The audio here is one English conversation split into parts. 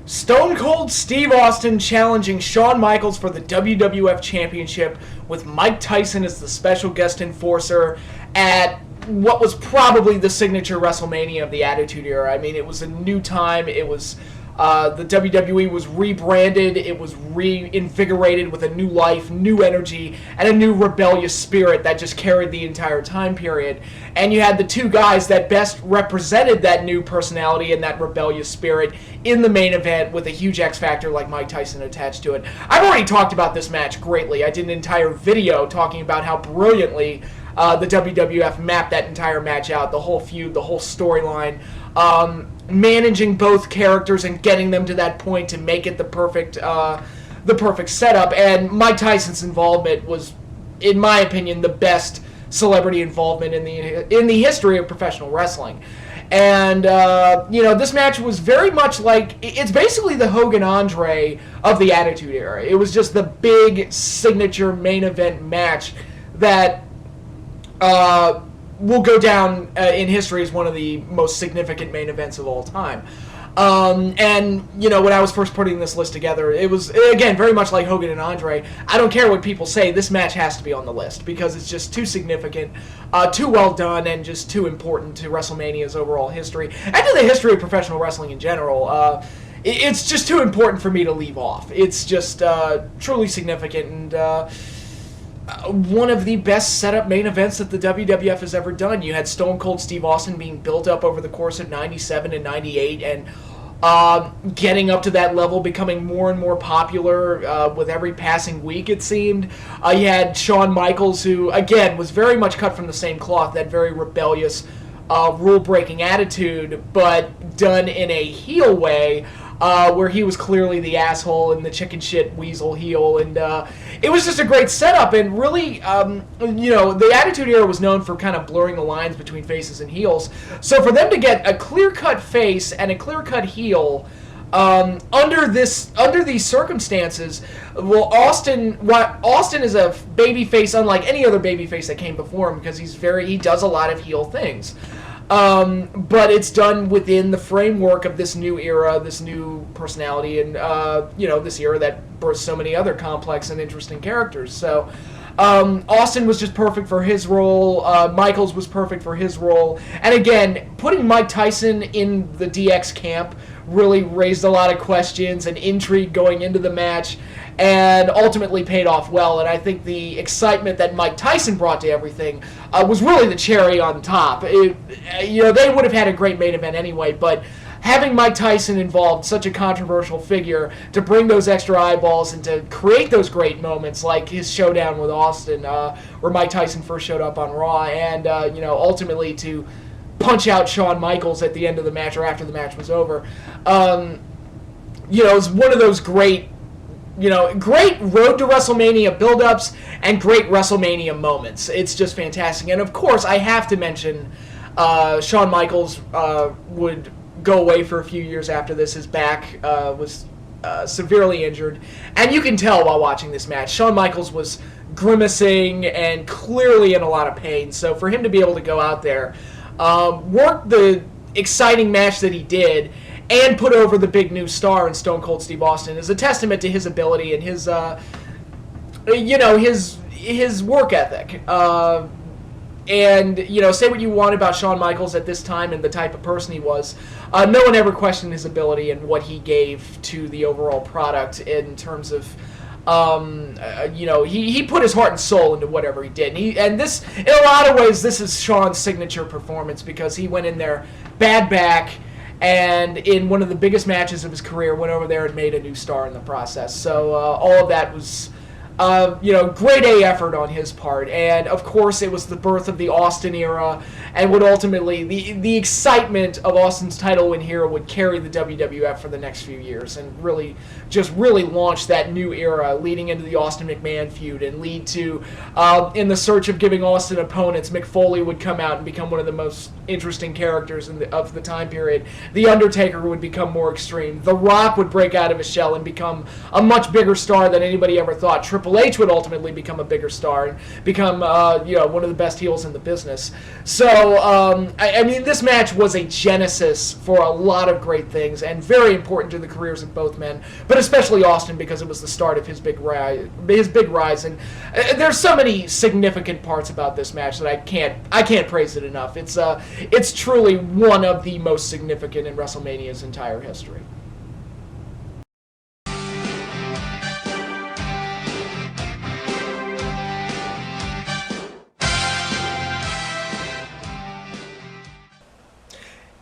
Stone Cold Steve Austin challenging Shawn Michaels for the WWF Championship with Mike Tyson as the special guest enforcer at what was probably the signature WrestleMania of the Attitude Era. I mean, it was a new time. It was the WWE was rebranded. It was reinvigorated with a new life, new energy, and a new rebellious spirit that just carried the entire time period. And you had the two guys that best represented that new personality and that rebellious spirit in the main event with a huge X Factor like Mike Tyson attached to it. I've already talked about this match greatly. I did an entire video talking about how brilliantly the WWF mapped that entire match out, the whole feud, the whole storyline, managing both characters and getting them to that point to make it the perfect setup. And Mike Tyson's involvement was, in my opinion, the best celebrity involvement in the history of professional wrestling. And this match was very much like, it's basically the Hogan-Andre of the Attitude Era. It was just the big signature main event match that will go down in history as one of the most significant main events of all time. And when I was first putting this list together, it was, again, very much like Hogan and Andre. I don't care what people say, this match has to be on the list because it's just too significant, too well done, and just too important to WrestleMania's overall history, and to the history of professional wrestling in general. It's just too important for me to leave off. It's just truly significant, and one of the best setup main events that the WWF has ever done. You had Stone Cold Steve Austin being built up over the course of 97 and 98, and getting up to that level, becoming more and more popular with every passing week, it seemed. You had Shawn Michaels, who, again, was very much cut from the same cloth, that very rebellious, rule-breaking attitude, but done in a heel way, where he was clearly the asshole and the chicken shit weasel heel, and it was just a great setup. And really, the Attitude Era was known for kind of blurring the lines between faces and heels. So for them to get a clear-cut face and a clear-cut heel under these circumstances, well, Austin is a babyface unlike any other babyface that came before him, because he does a lot of heel things. But it's done within the framework of this new era, this new personality, and this era that birthed so many other complex and interesting characters. So Austin was just perfect for his role. Michaels was perfect for his role. And again, putting Mike Tyson in the DX camp really raised a lot of questions and intrigue going into the match, and ultimately paid off well. And I think the excitement that Mike Tyson brought to everything was really the cherry on top. They would have had a great main event anyway, but having Mike Tyson involved, such a controversial figure, to bring those extra eyeballs and to create those great moments like his showdown with Austin, where Mike Tyson first showed up on Raw, and ultimately to punch out Shawn Michaels at the end of the match, or after the match was over. It was one of those great road to WrestleMania build-ups and great WrestleMania moments. It's just fantastic. And of course, I have to mention Shawn Michaels would go away for a few years after this. His back was severely injured. And you can tell while watching this match, Shawn Michaels was grimacing and clearly in a lot of pain. So for him to be able to go out there, work the exciting match that he did, and put over the big new star in Stone Cold Steve Austin is a testament to his ability and his work ethic. And say what you want about Shawn Michaels at this time and the type of person he was, no one ever questioned his ability and what he gave to the overall product in terms of, he put his heart and soul into whatever he did. And this, in a lot of ways, this is Shawn's signature performance, because he went in there bad back, and in one of the biggest matches of his career, went over there and made a new star in the process. So all of that was, great A effort on his part. And of course, it was the birth of the Austin era, and would ultimately, the excitement of Austin's title win here would carry the WWF for the next few years, and really launch that new era leading into the Austin McMahon feud, and lead to, in the search of giving Austin opponents, Mick Foley would come out and become one of the most interesting characters of the time period. The Undertaker would become more extreme. The Rock would break out of his shell and become a much bigger star than anybody ever thought. Triple Triple H would ultimately become a bigger star and become, one of the best heels in the business. So, I mean, this match was a genesis for a lot of great things and very important to the careers of both men, but especially Austin because it was the start of his big rise. And there's so many significant parts about this match that I can't praise it enough. It's truly one of the most significant in WrestleMania's entire history.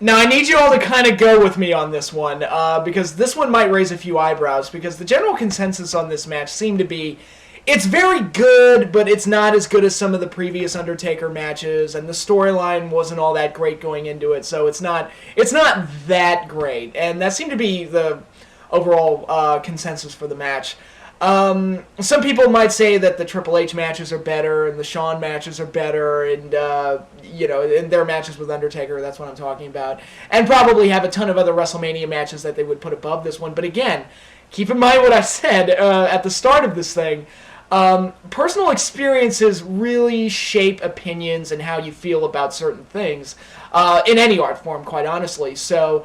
Now, I need you all to kind of go with me on this one, because this one might raise a few eyebrows, because the general consensus on this match seemed to be, it's very good, but it's not as good as some of the previous Undertaker matches, and the storyline wasn't all that great going into it, so it's not that great, and that seemed to be the overall consensus for the match. Some people might say that the Triple H matches are better and the Shawn matches are better and, and their matches with Undertaker, that's what I'm talking about. And probably have a ton of other WrestleMania matches that they would put above this one. But again, keep in mind what I said at the start of this thing. Personal experiences really shape opinions and how you feel about certain things in any art form, quite honestly. So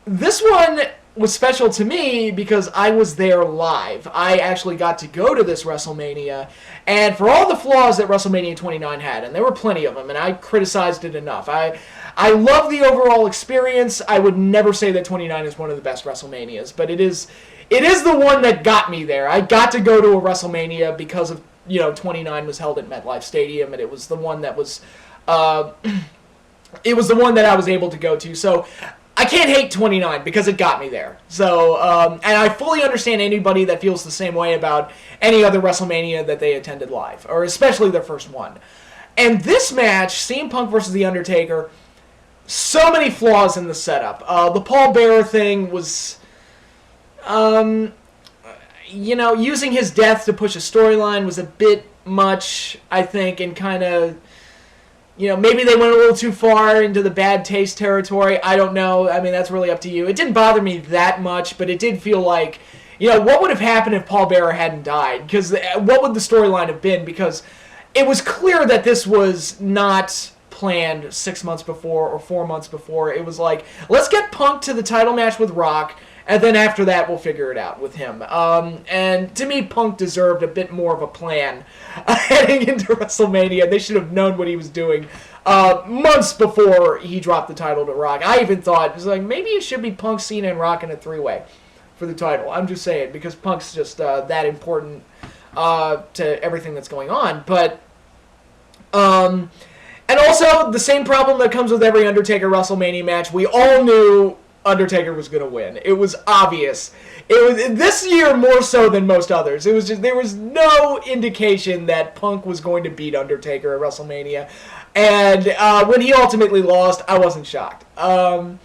this one was special to me because I was there live. I actually got to go to this WrestleMania, and for all the flaws that WrestleMania 29 had, and there were plenty of them, and I criticized it enough. I love the overall experience. I would never say that 29 is one of the best WrestleManias, but it is the one that got me there. I got to go to a WrestleMania because of 29 was held at MetLife Stadium, and it was the one that was it was the one that I was able to go to. So I can't hate 29 because it got me there. So, and I fully understand anybody that feels the same way about any other WrestleMania that they attended live, or especially their first one. And this match, CM Punk versus The Undertaker, so many flaws in the setup. The Paul Bearer thing was, using his death to push a storyline was a bit much, I think, and kind of, maybe they went a little too far into the bad taste territory. I don't know. I mean, that's really up to you. It didn't bother me that much, but it did feel like, what would have happened if Paul Bearer hadn't died? Because what would the storyline have been? Because it was clear that this was not planned 6 months before or 4 months before. It was like, let's get Punk to the title match with Rock, and then after that, we'll figure it out with him. And to me, Punk deserved a bit more of a plan heading into WrestleMania. They should have known what he was doing months before he dropped the title to Rock. I even thought, it was like, maybe it should be Punk, Cena, and Rock in a three-way for the title. I'm just saying, because Punk's just that important to everything that's going on. But, and also, the same problem that comes with every Undertaker WrestleMania match, we all knew Undertaker was going to win. It was obvious. It was this year more so than most others. It was just there was no indication that Punk was going to beat Undertaker at WrestleMania, and when he ultimately lost, I wasn't shocked. All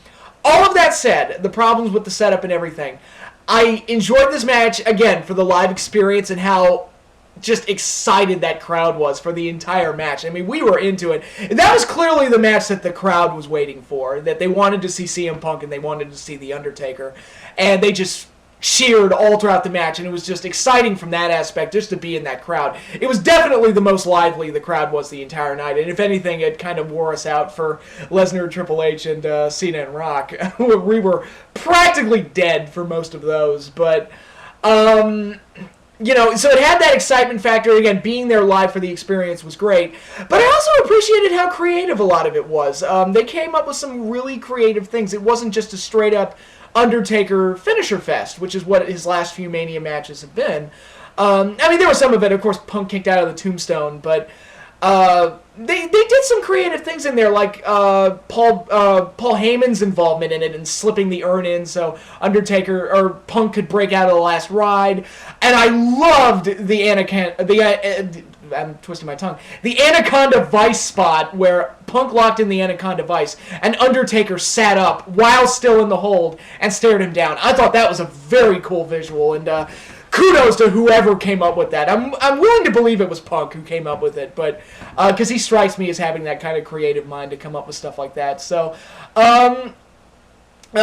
of that said, the problems with the setup and everything, I enjoyed this match again for the live experience and how just excited that crowd was for the entire match. I mean, we were into it. That was clearly the match that the crowd was waiting for, that they wanted to see CM Punk and they wanted to see The Undertaker. And they just cheered all throughout the match, and it was just exciting from that aspect just to be in that crowd. It was definitely the most lively the crowd was the entire night, and if anything, it kind of wore us out for Lesnar, Triple H, and Cena and Rock. We were practically dead for most of those, but so it had that excitement factor. Again, being there live for the experience was great. But I also appreciated how creative a lot of it was. They came up with some really creative things. It wasn't just a straight-up Undertaker finisher fest, which is what his last few Mania matches have been. There was some of it. Of course, Punk kicked out of the tombstone, but they did some creative things in there, like Paul Heyman's involvement in it and slipping the urn in so Undertaker or Punk could break out of the last ride. And I loved I'm twisting my tongue. The Anaconda Vice spot where Punk locked in the Anaconda Vice and Undertaker sat up while still in the hold and stared him down. I thought that was a very cool visual, and kudos to whoever came up with that. I'm willing to believe it was Punk who came up with it, but because he strikes me as having that kind of creative mind to come up with stuff like that. So,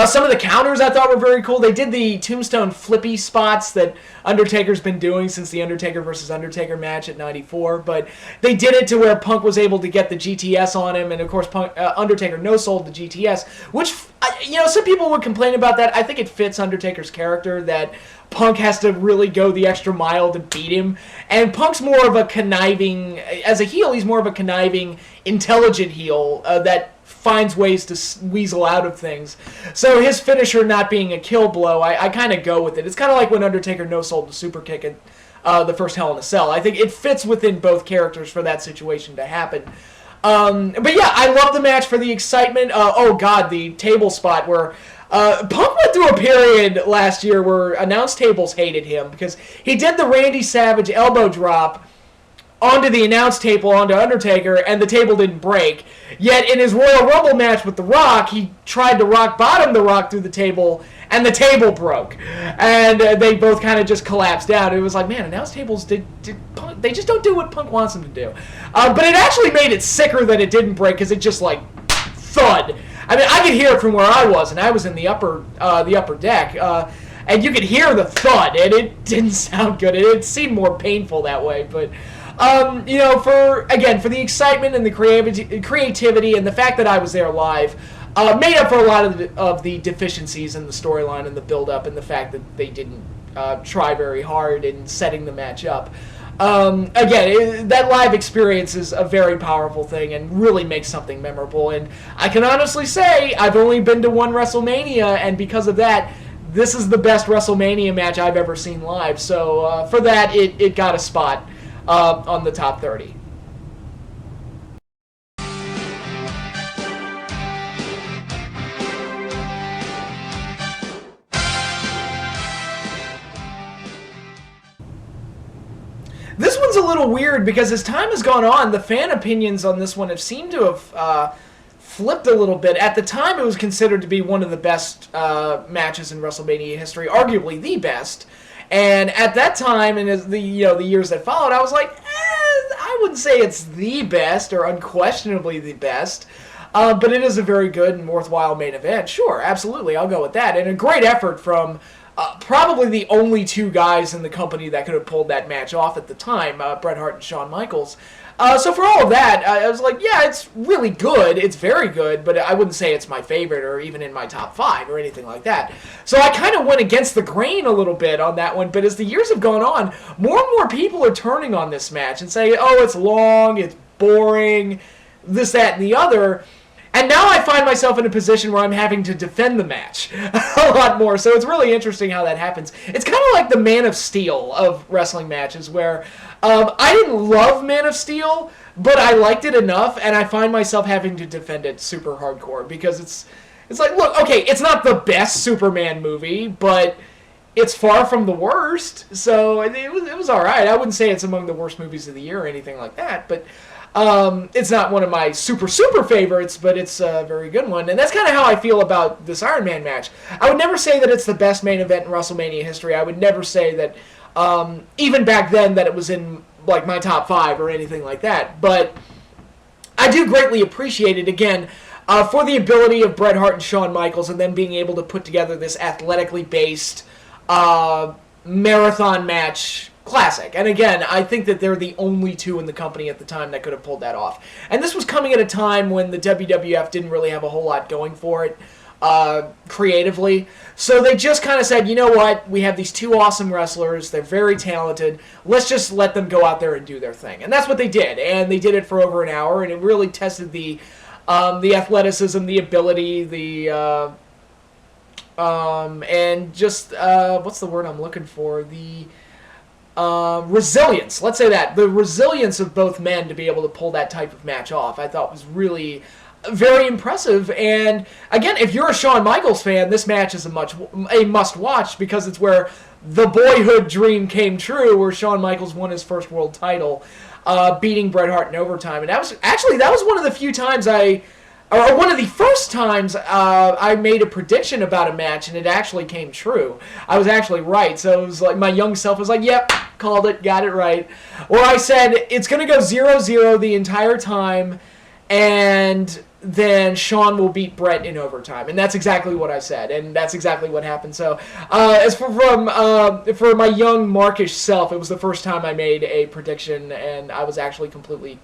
Some of the counters I thought were very cool. They did the Tombstone flippy spots that Undertaker's been doing since the Undertaker versus Undertaker match at 94, but they did it to where Punk was able to get the GTS on him, and of course Undertaker no-sold the GTS, which, some people would complain about that. I think it fits Undertaker's character that Punk has to really go the extra mile to beat him, and Punk's more of a conniving, as a heel, he's more of a conniving, intelligent heel that finds ways to weasel out of things. So his finisher not being a kill blow, I kind of go with it. It's kind of like when Undertaker no-sold the super kick at the first Hell in a Cell. I think it fits within both characters for that situation to happen. But yeah, I love the match for the excitement. The table spot where Punk went through a period last year where announce tables hated him because he did the Randy Savage elbow drop onto the announce table onto Undertaker, and the table didn't break. Yet in his Royal Rumble match with The Rock, he tried to rock bottom The Rock through the table, and the table broke. And they both kind of just collapsed out. It was like, man, announce tables they just don't do what Punk wants them to do. But it actually made it sicker that it didn't break, because it just like thud. I mean, I could hear it from where I was, and I was in the upper deck. And you could hear the thud, and it didn't sound good. It seemed more painful that way, but for the excitement and the creativity and the fact that I was there live, made up for a lot of the deficiencies in the storyline and the build-up and the fact that they didn't try very hard in setting the match up. That live experience is a very powerful thing and really makes something memorable. And I can honestly say I've only been to one WrestleMania, and because of that, this is the best WrestleMania match I've ever seen live. So for that, it got a spot on the top 30. This one's a little weird because as time has gone on, the fan opinions on this one have seemed to have flipped a little bit. At the time, it was considered to be one of the best matches in WrestleMania history, arguably the best. And at that time, and as the years that followed, I was like, I wouldn't say it's the best or unquestionably the best, but it is a very good and worthwhile main event. Sure, absolutely, I'll go with that. And a great effort from probably the only two guys in the company that could have pulled that match off at the time, Bret Hart and Shawn Michaels. So for all of that, I was like, yeah, it's really good. It's very good, but I wouldn't say it's my favorite or even in my top 5 or anything like that. So I kind of went against the grain a little bit on that one, but as the years have gone on, more and more people are turning on this match and saying, oh, it's long, it's boring, this, that, and the other. And now I find myself in a position where I'm having to defend the match a lot more. So it's really interesting how that happens. It's kind of like the Man of Steel of wrestling matches, where I didn't love Man of Steel, but I liked it enough, and I find myself having to defend it super hardcore because it's like, look, okay, it's not the best Superman movie, but it's far from the worst. So it was all right. I wouldn't say it's among the worst movies of the year or anything like that, but it's not one of my super favorites, but it's a very good one. And that's kind of how I feel about this Iron Man match. I would never say that it's the best main event in WrestleMania history. I would never say that, even back then, that it was in like my top 5 or anything like that. But I do greatly appreciate it, again, for the ability of Bret Hart and Shawn Michaels and them being able to put together this athletically based marathon match classic. And again, I think that they're the only two in the company at the time that could have pulled that off. And this was coming at a time when the WWF didn't really have a whole lot going for it creatively. So they just kind of said, you know what, we have these two awesome wrestlers, they're very talented, let's just let them go out there and do their thing. And that's what they did. And they did it for over an hour, and it really tested the athleticism, the ability, and just, what's the word I'm looking for? The resilience. Let's say that. The resilience of both men to be able to pull that type of match off, I thought was really very impressive. And again, if you're a Shawn Michaels fan, this match is a must-watch because it's where the boyhood dream came true, where Shawn Michaels won his first world title, beating Bret Hart in overtime. And that was one of the few times one of the first times I made a prediction about a match, and it actually came true. I was actually right. So it was like my young self was like, yep, called it, got it right. Or I said, it's going to go 0-0 the entire time, and then Shawn will beat Bret in overtime. And that's exactly what I said, and that's exactly what happened. So, as for my young markish self, it was the first time I made a prediction, and I was actually completely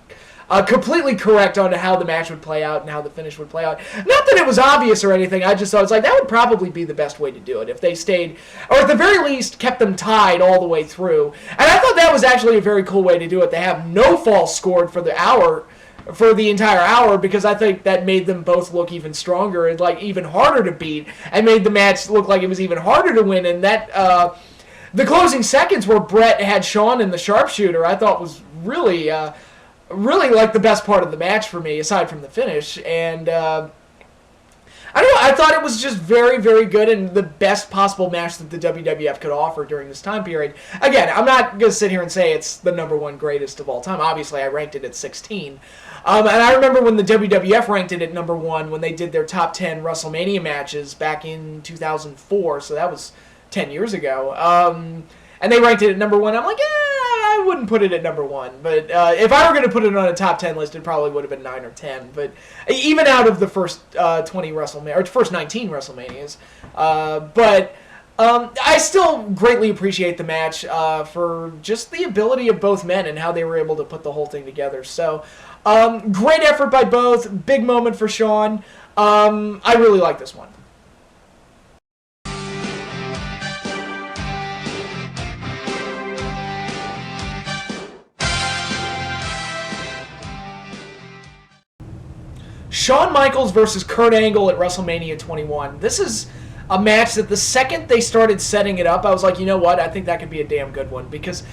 correct on how the match would play out and how the finish would play out. Not that it was obvious or anything, I just thought, it's like, that would probably be the best way to do it, if they stayed, or at the very least, kept them tied all the way through. And I thought that was actually a very cool way to do it. They have no falls scored for the entire hour, because I think that made them both look even stronger and like even harder to beat, and made the match look like it was even harder to win. And that the closing seconds where Bret had Shawn in the sharpshooter, I thought was really like the best part of the match for me, aside from the finish. And I don't know, I thought it was just very, very good, and the best possible match that the WWF could offer during this time period. Again, I'm not going to sit here and say it's the number one greatest of all time. Obviously, I ranked it at 16. And I remember when the WWF ranked it at number 1 when they did their top 10 WrestleMania matches back in 2004, so that was 10 years ago. And they ranked it at number 1. I'm like, I wouldn't put it at number 1. But if I were going to put it on a top 10 list, it probably would have been 9 or 10. But even out of the first 20 WrestleMania, or first 19 WrestleManias. But I still greatly appreciate the match for just the ability of both men and how they were able to put the whole thing together. So, great effort by both. Big moment for Shawn. I really like this one. Shawn Michaels versus Kurt Angle at WrestleMania 21. This is a match that the second they started setting it up, I was like, you know what? I think that could be a damn good one, because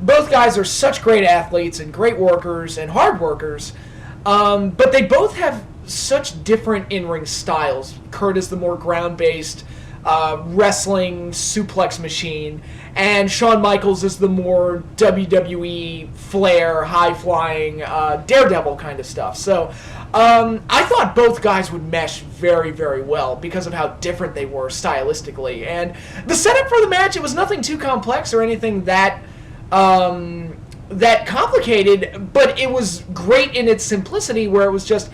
both guys are such great athletes and great workers and hard workers, but they both have such different in-ring styles. Kurt is the more ground-based wrestling suplex machine, and Shawn Michaels is the more WWE flair, high-flying daredevil kind of stuff. So I thought both guys would mesh very, very well because of how different they were stylistically. And the setup for the match, it was nothing too complex or anything that complicated, but it was great in its simplicity, where it was just,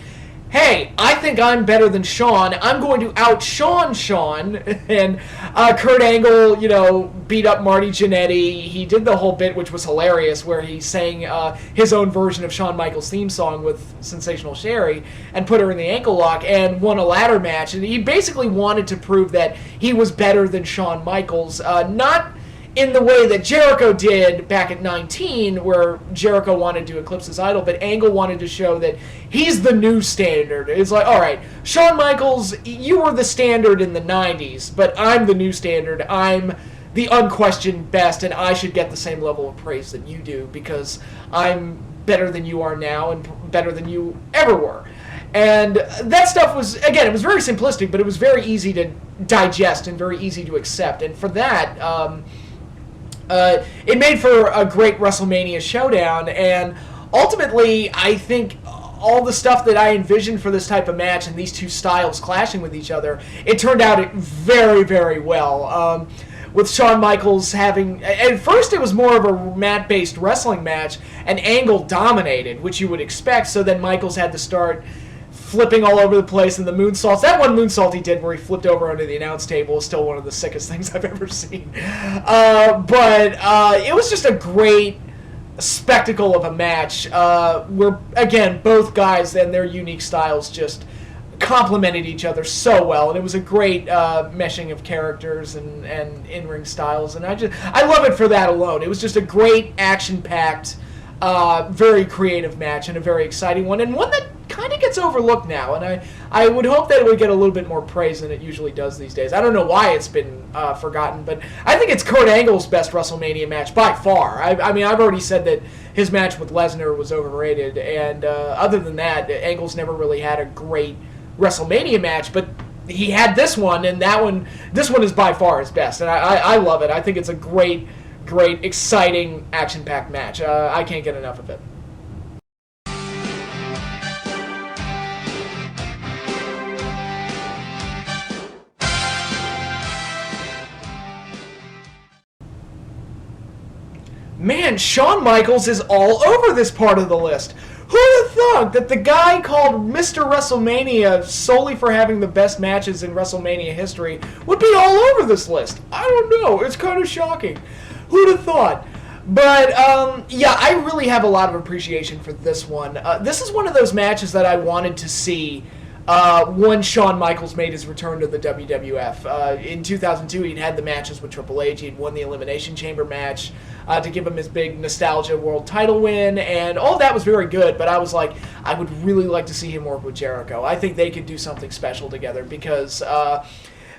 hey, I think I'm better than Shawn. I'm going to out-Shawn Shawn. And Kurt Angle, beat up Marty Jannetty. He did the whole bit, which was hilarious, where he sang his own version of Shawn Michaels' theme song with Sensational Sherry and put her in the ankle lock and won a ladder match. And he basically wanted to prove that he was better than Shawn Michaels. Not in the way that Jericho did back at 19, where Jericho wanted to eclipse his idol, but Angle wanted to show that he's the new standard. It's like, all right, Shawn Michaels, you were the standard in the 90s, but I'm the new standard. I'm the unquestioned best, and I should get the same level of praise that you do, because I'm better than you are now and better than you ever were. And that stuff was, again, it was very simplistic, but it was very easy to digest and very easy to accept. And for that, it made for a great WrestleMania showdown, and ultimately, I think all the stuff that I envisioned for this type of match and these two styles clashing with each other, it turned out very, very well. With Shawn Michaels having, at first it was more of a mat-based wrestling match, and Angle dominated, which you would expect, so then Michaels had to start flipping all over the place, and the moonsaults. That one moonsault he did where he flipped over under the announce table is still one of the sickest things I've ever seen. But it was just a great spectacle of a match where, again, both guys and their unique styles just complemented each other so well, and it was a great meshing of characters and in-ring styles, and I love it for that alone. It was just a great action-packed, very creative match, and a very exciting one, and one that kind of gets overlooked now, and I would hope that it would get a little bit more praise than it usually does these days. I don't know why it's been forgotten, but I think it's Kurt Angle's best WrestleMania match by far. I mean, I've already said that his match with Lesnar was overrated, and other than that, Angle's never really had a great WrestleMania match, but he had this one, and this one is by far his best, and I love it. I think it's a great, exciting, action-packed match. I can't get enough of it. Man, Shawn Michaels is all over this part of the list. Who would have thunk that the guy called Mr. WrestleMania solely for having the best matches in WrestleMania history would be all over this list. I don't know. It's kind of shocking. Who'd have thought? But, yeah, I really have a lot of appreciation for this one. This is one of those matches that I wanted to see when Shawn Michaels made his return to the WWF. In 2002, he'd had the matches with Triple H. He'd won the Elimination Chamber match to give him his big nostalgia world title win, and all that was very good, but I was like, I would really like to see him work with Jericho. I think they could do something special together because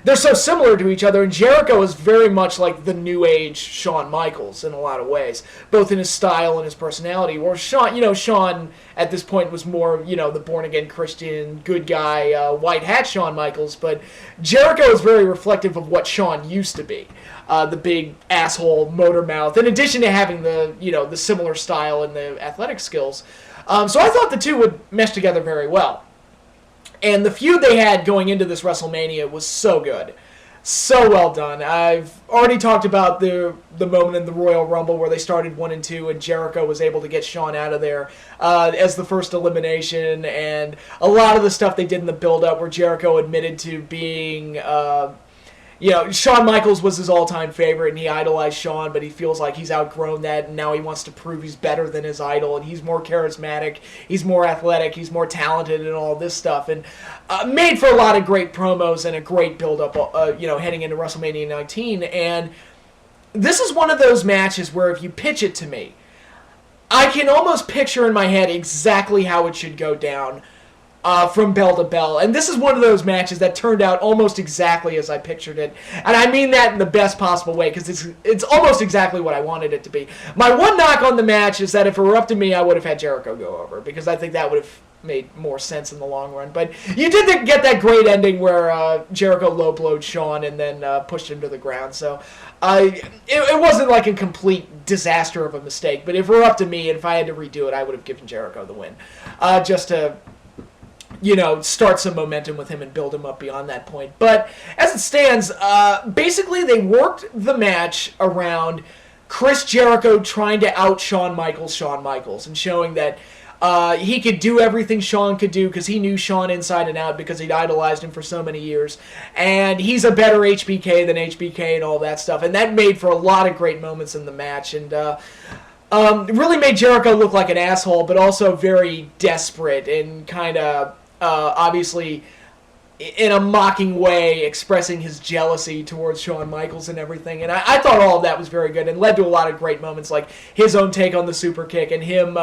they're so similar to each other, and Jericho is very much like the new age Shawn Michaels in a lot of ways, both in his style and his personality. Where Shawn at this point was more, the born-again Christian, good guy, white hat Shawn Michaels, but Jericho is very reflective of what Shawn used to be. The big asshole motor mouth, in addition to having the similar style and the athletic skills. So I thought the two would mesh together very well. And the feud they had going into this WrestleMania was so good. So well done. I've already talked about the moment in the Royal Rumble where they started 1 and 2 and Jericho was able to get Shawn out of there as the first elimination, and a lot of the stuff they did in the build-up where Jericho admitted to being... Shawn Michaels was his all-time favorite, and he idolized Shawn, but he feels like he's outgrown that, and now he wants to prove he's better than his idol, and he's more charismatic, he's more athletic, he's more talented, and all this stuff, and made for a lot of great promos and a great build-up, heading into WrestleMania 19, and this is one of those matches where if you pitch it to me, I can almost picture in my head exactly how it should go down, from bell to bell. And this is one of those matches that turned out almost exactly as I pictured it. And I mean that in the best possible way, because it's almost exactly what I wanted it to be. My one knock on the match is that if it were up to me, I would have had Jericho go over, because I think that would have made more sense in the long run. But you did get that great ending where Jericho low-blowed Shawn and then pushed him to the ground. So it wasn't like a complete disaster of a mistake. But if it were up to me, and if I had to redo it, I would have given Jericho the win. Just to... start some momentum with him and build him up beyond that point. But as it stands, basically they worked the match around Chris Jericho trying to out Shawn Michaels, and showing that he could do everything Shawn could do because he knew Shawn inside and out because he'd idolized him for so many years. And he's a better HBK than HBK and all that stuff. And that made for a lot of great moments in the match. And really made Jericho look like an asshole, but also very desperate and kind of obviously in a mocking way expressing his jealousy towards Shawn Michaels and everything. And I thought all of that was very good and led to a lot of great moments, like his own take on the super kick and him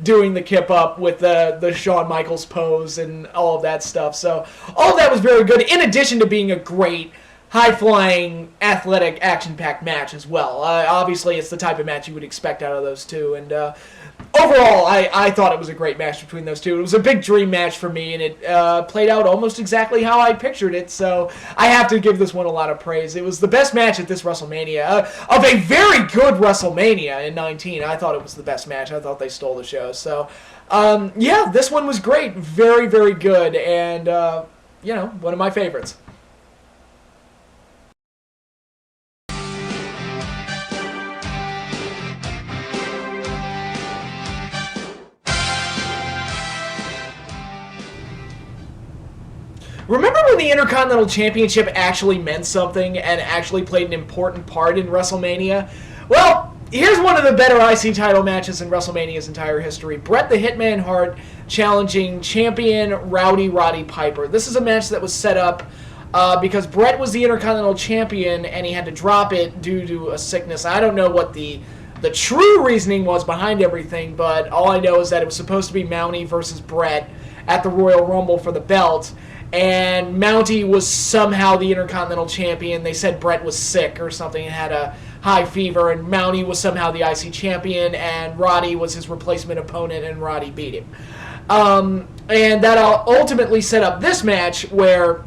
doing the kip up with the Shawn Michaels pose and all of that stuff. So all of that was very good, in addition to being a great high-flying, athletic, action-packed match as well. Obviously, it's the type of match you would expect out of those two. And overall, I thought it was a great match between those two. It was a big dream match for me, and it played out almost exactly how I pictured it. So I have to give this one a lot of praise. It was the best match at this WrestleMania. Of a very good WrestleMania in 19, I thought it was the best match. I thought they stole the show. So, yeah, this one was great. Very, very good. And, one of my favorites. Remember when the Intercontinental Championship actually meant something and actually played an important part in WrestleMania? Well, here's one of the better IC title matches in WrestleMania's entire history. Bret the Hitman Hart challenging champion Roddy Piper. This is a match that was set up because Bret was the Intercontinental Champion and he had to drop it due to a sickness. I don't know what the true reasoning was behind everything, but all I know is that it was supposed to be Mountie versus Bret at the Royal Rumble for the belt. And Mountie was somehow the Intercontinental Champion. They said Bret was sick or something and had a high fever, and Mountie was somehow the IC Champion, and Roddy was his replacement opponent, and Roddy beat him. And that ultimately set up this match where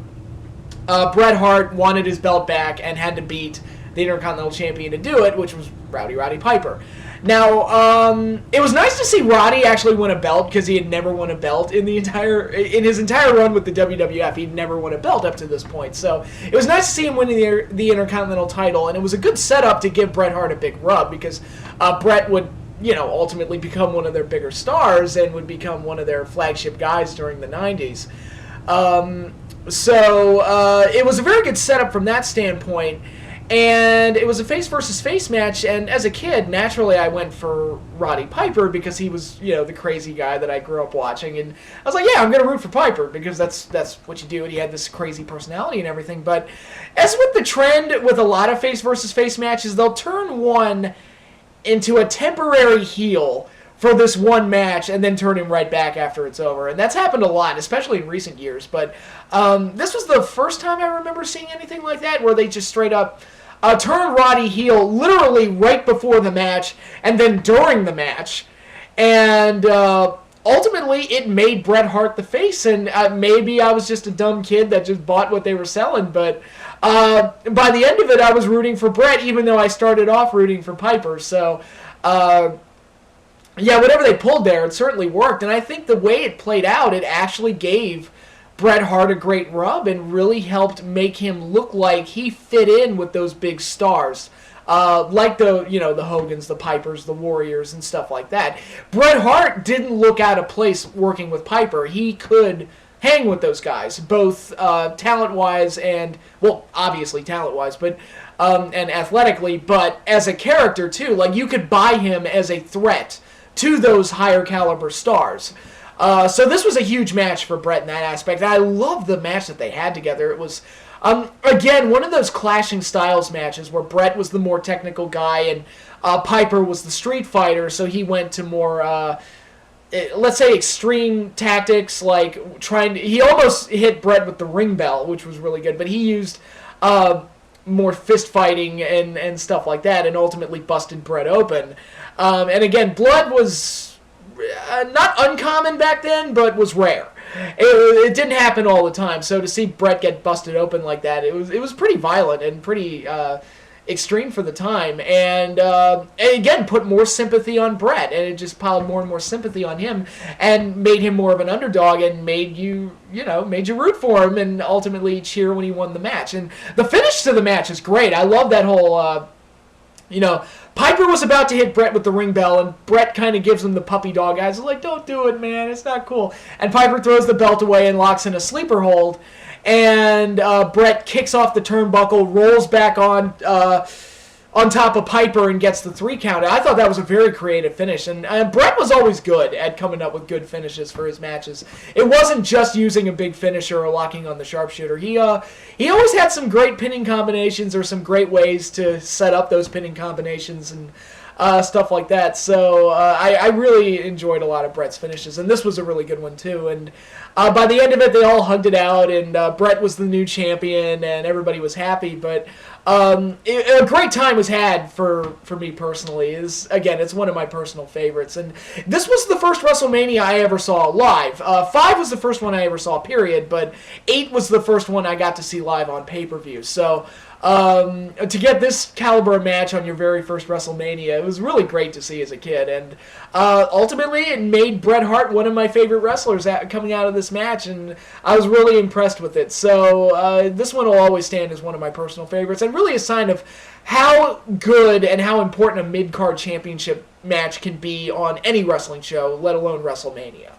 Bret Hart wanted his belt back and had to beat the Intercontinental Champion to do it, which was Roddy Piper. Now, it was nice to see Roddy actually win a belt because he had never won a belt in his entire run with the WWF. He'd never won a belt up to this point. So it was nice to see him winning the Intercontinental title, and it was a good setup to give Bret Hart a big rub because Bret would ultimately become one of their bigger stars and would become one of their flagship guys during the 90s. So it was a very good setup from that standpoint. And it was a face versus face match, and as a kid, naturally I went for Roddy Piper because he was, the crazy guy that I grew up watching, and I was like, yeah, I'm going to root for Piper because that's what you do, and he had this crazy personality and everything. But as with the trend with a lot of face versus face matches, they'll turn one into a temporary heel for this one match and then turn him right back after it's over. And that's happened a lot, especially in recent years. But this was the first time I remember seeing anything like that, where they just straight up turn Roddy heel literally right before the match and then during the match. And ultimately, it made Bret Hart the face. And maybe I was just a dumb kid that just bought what they were selling. But by the end of it, I was rooting for Bret, even though I started off rooting for Piper. So yeah, whatever they pulled there, it certainly worked. And I think the way it played out, it actually gave Bret Hart a great rub and really helped make him look like he fit in with those big stars. Like the Hogans, the Pipers, the Warriors, and stuff like that. Bret Hart didn't look out of place working with Piper. He could hang with those guys, both talent-wise and, well, obviously talent-wise, but and athletically, but as a character, too. Like, you could buy him as a threat to those higher caliber stars. So this was a huge match for Bret in that aspect. I love the match that they had together. It was, again, one of those clashing styles matches where Bret was the more technical guy and Piper was the street fighter, so he went to more, let's say, extreme tactics, like he almost hit Bret with the ring bell, which was really good, but he used more fist fighting and stuff like that, and ultimately busted Bret open. And again, blood was not uncommon back then, but was rare. It didn't happen all the time. So to see Bret get busted open like that, it was pretty violent and pretty extreme for the time. And again, put more sympathy on Bret, and it just piled more and more sympathy on him, and made him more of an underdog, and made you root for him, and ultimately cheer when he won the match. And the finish to the match is great. I love that whole. Piper was about to hit Bret with the ring bell, and Bret kind of gives him the puppy dog eyes. He's like, don't do it, man. It's not cool. And Piper throws the belt away and locks in a sleeper hold. And Bret kicks off the turnbuckle, rolls back on top of Piper, and gets the 3 count. I thought that was a very creative finish. And Bret was always good at coming up with good finishes for his matches. It wasn't just using a big finisher or locking on the sharpshooter. He always had some great pinning combinations or some great ways to set up those pinning combinations and stuff like that. So I really enjoyed a lot of Bret's finishes, and this was a really good one too. And by the end of it, they all hugged it out, and Bret was the new champion, and everybody was happy. But a great time was had for me personally. It's one of my personal favorites, and this was the first WrestleMania I ever saw live. 5 was the first one I ever saw, period, but 8 was the first one I got to see live on pay-per-view. So to get this caliber of match on your very first WrestleMania, it was really great to see as a kid, and ultimately it made Bret Hart one of my favorite wrestlers coming out of this match, and I was really impressed with it. So this one will always stand as one of my personal favorites, and really a sign of how good and how important a mid-card championship match can be on any wrestling show, let alone WrestleMania.